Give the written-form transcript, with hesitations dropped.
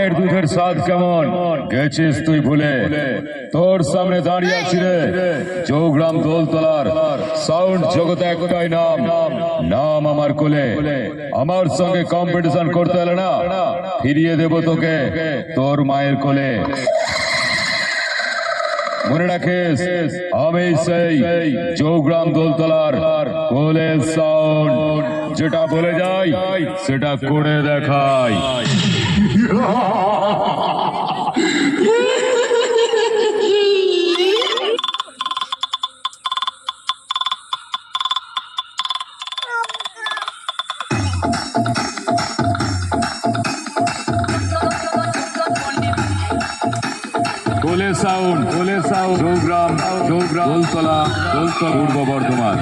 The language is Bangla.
মায়ের দুধের স্বাদ কেমন গেছিস তুই ভুলে? তোর সামনে দাঁড়িয়ে আছি রে, চৌগ্রাম দোলতলার সাউন্ড জগতে একটাই নাম, নাম আমার কোলে। আমার সঙ্গে কম্পিটিশন করতে হলে না, ফিরিয়ে দেব তোকে তোর মায়ের কোলে। মনে রাখিস, আমি সেই চৌগ্রাম দোলতলার কোলে সাউন্ড, যেটা বলে যাই সেটা করে দেখাই। কোলে সাউন্ড, চৌগ্রাম দোলতলা, পূর্ব বর্ধমান।